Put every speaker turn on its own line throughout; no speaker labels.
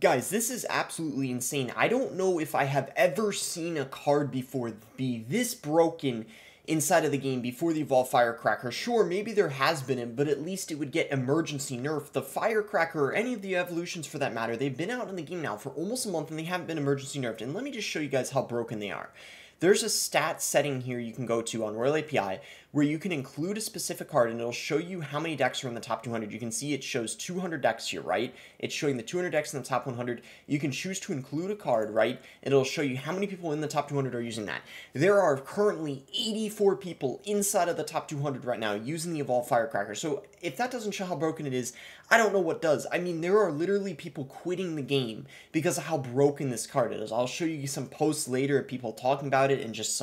Guys, this is absolutely insane. I don't know if I have ever seen a card before be this broken inside of the game before the Evolved Firecracker. Sure, maybe there has been, but at least it would get emergency nerf. The Firecracker, or any of the evolutions for that matter, they've been out in the game now for almost a month and they haven't been emergency nerfed. And let me just show you guys how broken they are. There's a stat setting here you can go to on Royal API where you can include a specific card and it'll show you how many decks are in the top 200. You can see it shows 200 decks here, right? It's showing the 200 decks in the top 100. You can choose to include a card, right? And it'll show you how many people in the top 200 are using that. There are currently 84 people inside of the top 200 right now using the Evolved Firecracker. So if that doesn't show how broken it is, I don't know what does. I mean, there are literally people quitting the game because of how broken this card is. I'll show you some posts later of people talking about it and just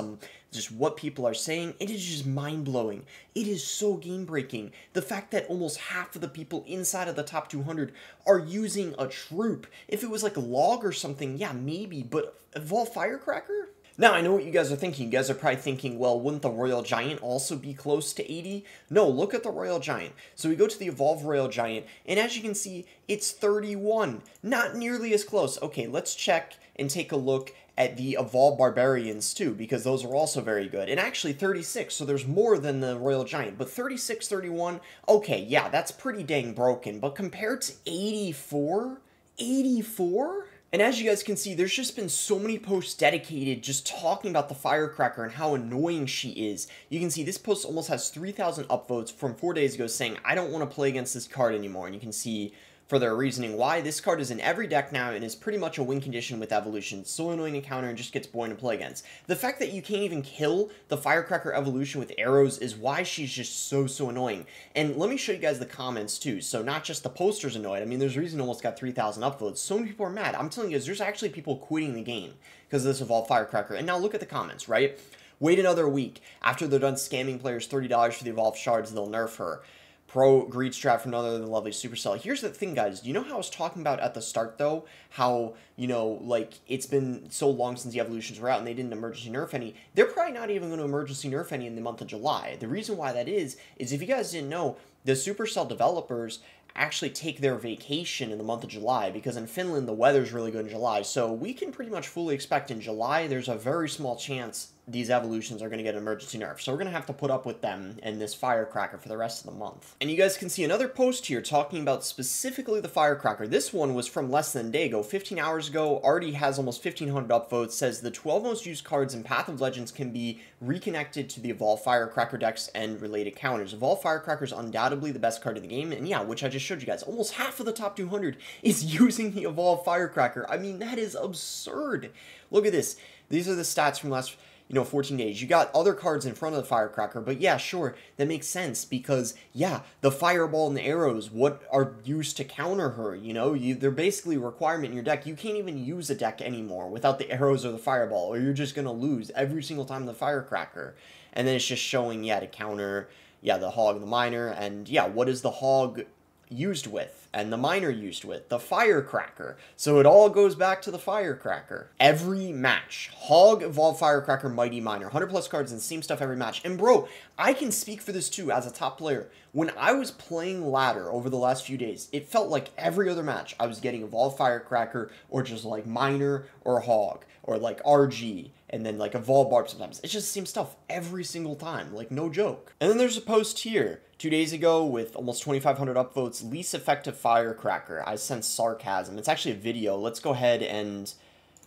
what people are saying. It is just mind-blowing. It is so game-breaking. The fact that almost half of the people inside of the top 200 are using a troop. If it was like a log or something, yeah, maybe, but Evolved Firecracker? Now, I know what you guys are thinking. You guys are probably thinking, well, wouldn't the Royal Giant also be close to 80? No, look at the Royal Giant. So we go to the Evolved Royal Giant, and as you can see, it's 31. Not nearly as close. Okay, let's check and take a look at the Evolved Barbarians too, because those are also very good. And actually 36, so there's more than the Royal Giant. But 36, 31, okay, yeah, that's pretty dang broken. But compared to 84? 84? And as you guys can see, there's just been so many posts dedicated just talking about the Firecracker and how annoying she is. You can see this post almost has 3,000 upvotes from 4 days ago saying, I don't want to play against this card anymore. And you can see for their reasoning why this card is in every deck now and is pretty much a win condition with evolution. It's so annoying to counter and just gets boring to play against. The fact that you can't even kill the Firecracker evolution with arrows is why she's just so annoying. And let me show you guys the comments too. So not just the posters annoyed. I mean, there's a reason it almost got 3,000 upvotes. So many people are mad. I'm telling you guys, there's actually people quitting the game because of this Evolved Firecracker. And now look at the comments, right? Wait another week. After they're done scamming players $30 for the Evolved Shards, they'll nerf her. Pro greed strat from none other than lovely Supercell. Here's the thing, guys. Do you know how I was talking about at the start, though? How, you know, like, it's been so long since the evolutions were out and they didn't emergency nerf any. They're probably not even going to emergency nerf any in the month of July. The reason why that is if you guys didn't know, the Supercell developers actually take their vacation in the month of July because in Finland the weather's really good in July. So we can pretty much fully expect in July there's a very small chance these evolutions are going to get an emergency nerf. So we're going to have to put up with them and this Firecracker for the rest of the month. And you guys can see another post here talking about specifically the Firecracker. This one was from less than a day ago, 15 hours ago, already has almost 1,500 upvotes, says the 12 most used cards in Path of Legends can be reconnected to the Evolved Firecracker decks and related counters. Evolved Firecracker is undoubtedly the best card in the game, and yeah, which I just showed you guys. Almost half of the top 200 is using the Evolved Firecracker. I mean, that is absurd. Look at this. These are the stats from last 14 days. You got other cards in front of the Firecracker, but yeah, sure, that makes sense because, yeah, the Fireball and the arrows, what are used to counter her, they're basically a requirement in your deck. You can't even use a deck anymore without the arrows or the Fireball, or you're just going to lose every single time the Firecracker. And then it's just showing, to counter, the Hog and the Miner, and what is the Hog used with and the Miner used with? The Firecracker. So it all goes back to the Firecracker. Every match, Hog, Evolved Firecracker, Mighty Miner, 100 plus cards and same stuff every match. And bro, I can speak for this too as a top player. When I was playing ladder over the last few days, it felt like every other match I was getting Evolved Firecracker or just like Miner or Hog or like RG and then like Evolved Barb sometimes. It's just the same stuff every single time, like no joke. And then there's a post here 2 days ago with almost 2,500 upvotes, least effective Firecracker. I sense sarcasm. It's actually a video. Let's go ahead and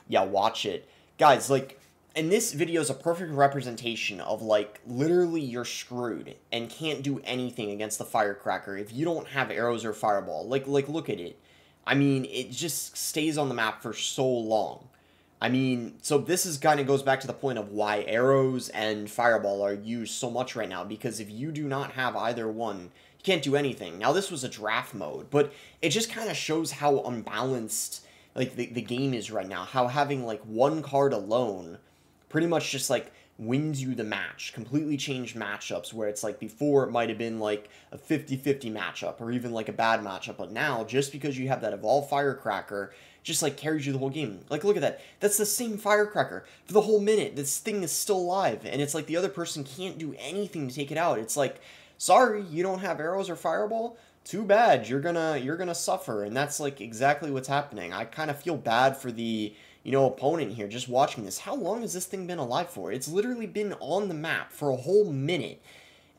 watch it. Guys, like, and this video is a perfect representation of, like, literally you're screwed and can't do anything against the Firecracker if you don't have arrows or Fireball. Like look at it. I mean, it just stays on the map for so long. I mean, so this is kind of goes back to the point of why arrows and Fireball are used so much right now, because if you do not have either one, you can't do anything. Now, this was a draft mode, but it just kind of shows how unbalanced, like, the game is right now. How having, like, one card alone pretty much just, like, wins you the match. Completely changed matchups, where it's like before it might have been, like, a 50-50 matchup, or even, like, a bad matchup. But now, just because you have that Evolved Firecracker, just like carries you the whole game. Like, look at that. That's the same Firecracker for the whole minute. This thing is still alive, and it's like the other person can't do anything to take it out. It's like, sorry, you don't have arrows or Fireball? too bad, you're gonna suffer. And that's like exactly what's happening. I kind of feel bad for the, opponent here just watching this. How long has this thing been alive for? It's literally been on the map for a whole minute,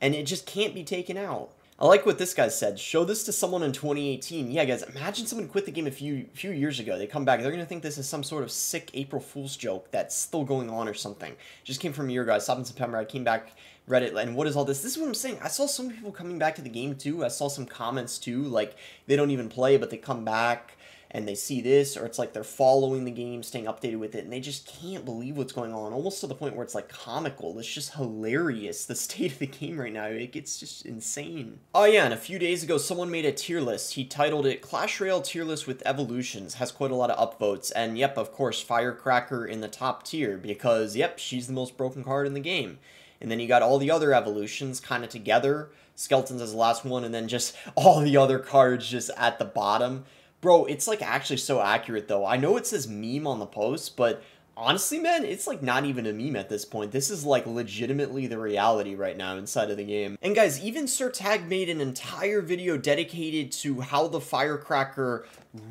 and it just can't be taken out. I like what this guy said. Show this to someone in 2018. Yeah, guys, imagine someone quit the game a few years ago. They come back. They're going to think this is some sort of sick April Fool's joke that's still going on or something. Just came from a year ago. I stopped in September. I came back, read it, and what is all this? This is what I'm saying. I saw some people coming back to the game, too. I saw some comments, too. Like, they don't even play, but they come back and they see this, or it's like they're following the game, staying updated with it, and they just can't believe what's going on, almost to the point where it's like comical. It's just hilarious, the state of the game right now. It's just insane. Oh yeah, and a few days ago, someone made a tier list. He titled it Clash Royale Tier List with Evolutions. Has quite a lot of upvotes, and yep, of course, Firecracker in the top tier, because yep, she's the most broken card in the game. And then you got all the other evolutions kind of together, Skeletons as the last one, and then just all the other cards just at the bottom. Bro, it's like actually so accurate though. I know it says meme on the post, but honestly, man, it's like not even a meme at this point. This is like legitimately the reality right now inside of the game. And guys, even Sir Tag made an entire video dedicated to how the Firecracker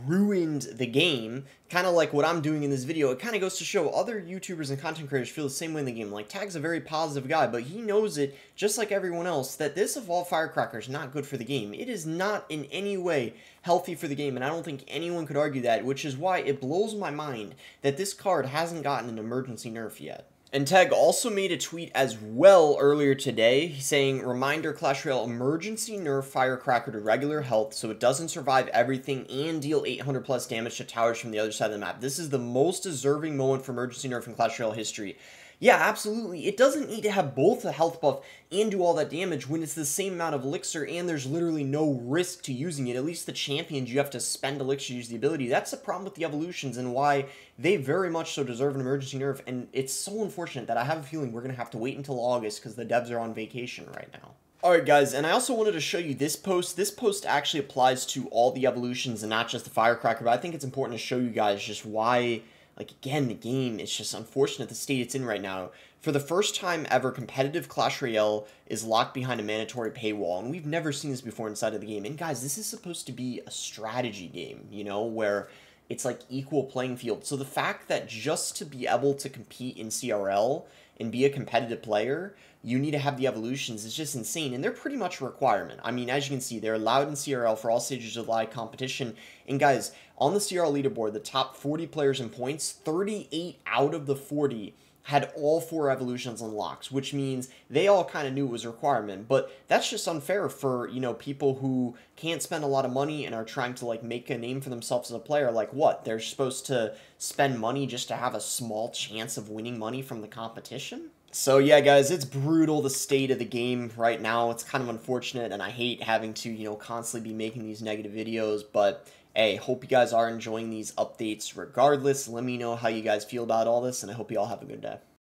ruined the game. Kind of like what I'm doing in this video. It kind of goes to show other YouTubers and content creators feel the same way in the game. Like, Tag's a very positive guy, but he knows it, just like everyone else, that this Evolved Firecracker is not good for the game. It is not in any way healthy for the game, and I don't think anyone could argue that, which is why it blows my mind that this card hasn't gotten an emergency nerf yet. And Tag also made a tweet as well earlier today saying, reminder, Clash Royale emergency nerf Firecracker to regular health so it doesn't survive everything and deal 800 plus damage to towers from the other side of the map. This is the most deserving moment for emergency nerf in Clash Royale history. Yeah, absolutely. It doesn't need to have both a health buff and do all that damage when it's the same amount of elixir and there's literally no risk to using it. At least the champions, you have to spend elixir to use the ability. That's the problem with the evolutions and why they very much so deserve an emergency nerf. And it's so unfortunate that I have a feeling we're going to have to wait until August because the devs are on vacation right now. Alright guys, and I also wanted to show you this post. This post actually applies to all the evolutions and not just the Firecracker, but I think it's important to show you guys just why, like, again, the game, it's just unfortunate the state it's in right now. For the first time ever, competitive Clash Royale is locked behind a mandatory paywall, and we've never seen this before inside of the game. And guys, this is supposed to be a strategy game, you know, where it's like equal playing field. So the fact that just to be able to compete in CRL and be a competitive player, you need to have the evolutions is just insane, and they're pretty much a requirement. I mean, as you can see, they're allowed in CRL for all stages of live competition. And guys, on the CRL leaderboard, the top 40 players in points, 38 out of the 40 had all 4 evolutions unlocked, which means they all kind of knew it was a requirement. But that's just unfair for, you know, people who can't spend a lot of money and are trying to, like, make a name for themselves as a player. Like, what? They're supposed to spend money just to have a small chance of winning money from the competition? So yeah, guys, it's brutal, the state of the game right now. It's kind of unfortunate, and I hate having to, you know, constantly be making these negative videos, but hey, hope you guys are enjoying these updates regardless. Let me know how you guys feel about all this, and I hope you all have a good day.